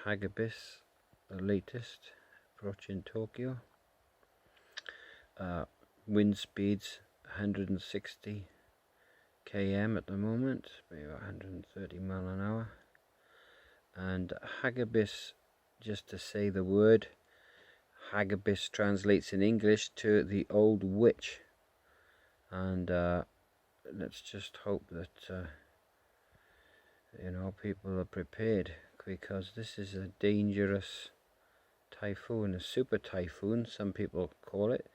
Hagabis, the latest, approaching Tokyo. Wind speeds 160 km at the moment, maybe 130 mile an hour. And Hagabis, just to say the word, Hagabis translates in English to the old witch. And let's just hope that people are prepared, because this is a dangerous typhoon, a super typhoon some people call it,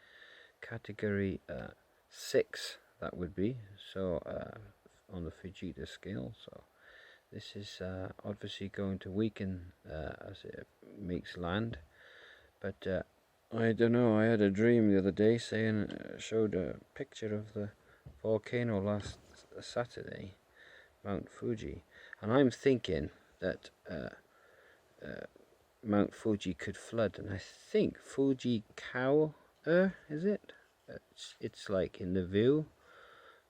category 6 that would be, so on the Fujita scale. So this is obviously going to weaken as it makes land. But I don't know, I had a dream the other day showed a picture of the volcano last Saturday, Mount Fuji, and I'm thinking that Mount Fuji could flood, and I think Fujikawa, is it? It's like in the view,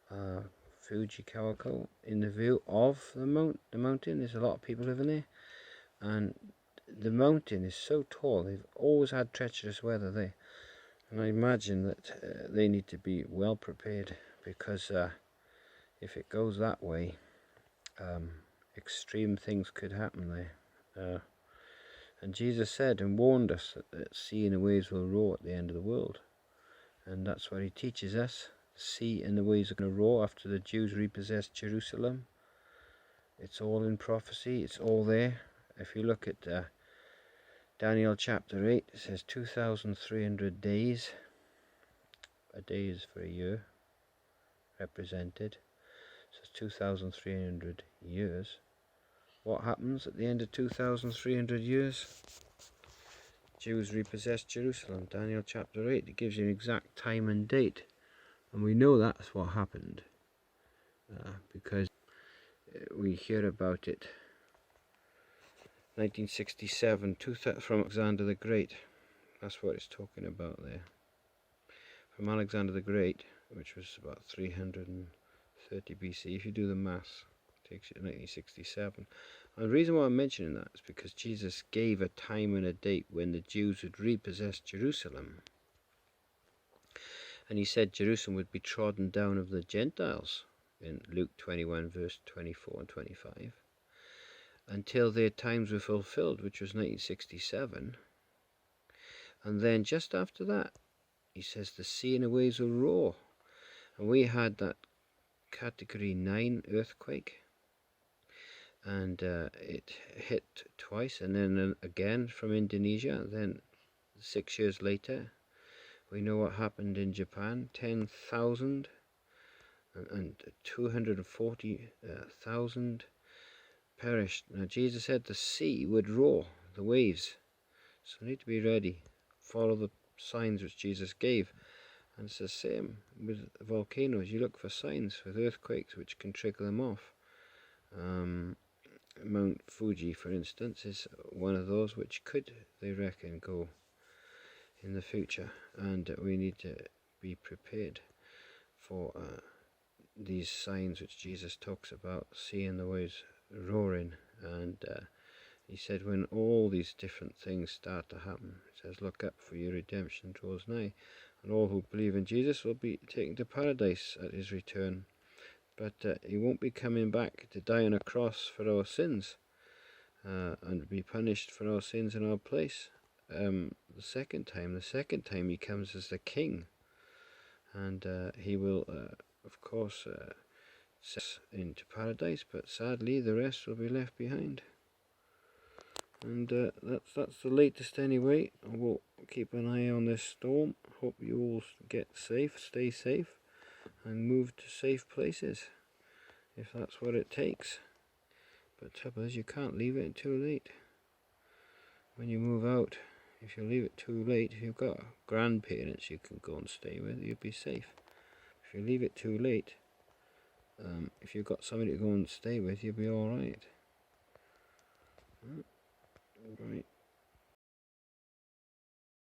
Fujikawa, in the view of the mountain. There's a lot of people living there, and the mountain is so tall. They've always had treacherous weather there, and I imagine that they need to be well prepared, because if it goes that way, extreme things could happen there. And Jesus said and warned us that the sea and the waves will roar at the end of the world. And that's what he teaches us. The sea and the waves are going to roar after the Jews repossessed Jerusalem. It's all in prophecy. It's all there. If you look at Daniel chapter 8, it says 2,300 days. A day is for a year represented. So it's 2,300 years. What happens at the end of 2,300 years? Jews repossessed Jerusalem, Daniel chapter 8. It gives you an exact time and date. And we know that's what happened, because we hear about it. 1967, from Alexander the Great. That's what it's talking about there. From Alexander the Great, which was about 330 BC. If you do the maths, takes you to 1967. And the reason why I'm mentioning that is because Jesus gave a time and a date when the Jews would repossess Jerusalem. And he said Jerusalem would be trodden down of the Gentiles in Luke 21 verse 24 and 25, until their times were fulfilled, which was 1967. And then just after that, he says the sea and the waves will roar. And we had that category 9 earthquake, and it hit twice, and then again from Indonesia. Then 6 years later, we know what happened in Japan. 10,000 and 240,000 perished. Now Jesus said the sea would roar, the waves, so we need to be ready, follow the signs which Jesus gave. And it's the same with volcanoes. You look for signs with earthquakes which can trigger them off. Mount Fuji, for instance, is one of those which could, they reckon, go in the future, and we need to be prepared for these signs which Jesus talks about, seeing the waves roaring. And he said when all these different things start to happen, he says, look up, for your redemption draws nigh, and all who believe in Jesus will be taken to paradise at his return. But he won't be coming back to die on a cross for our sins and be punished for our sins in our place the second time he comes as the king, and he will of course set us into paradise, but sadly the rest will be left behind. And that's the latest anyway. I will keep an eye on this storm. Hope you all get safe, stay safe, and move to safe places if that's what it takes. But the trouble is, you can't leave it too late. When you move out, if you leave it too late, if you've got grandparents you can go and stay with, you'll be safe. If you leave it too late, if you've got somebody to go and stay with, you'll be alright. Right.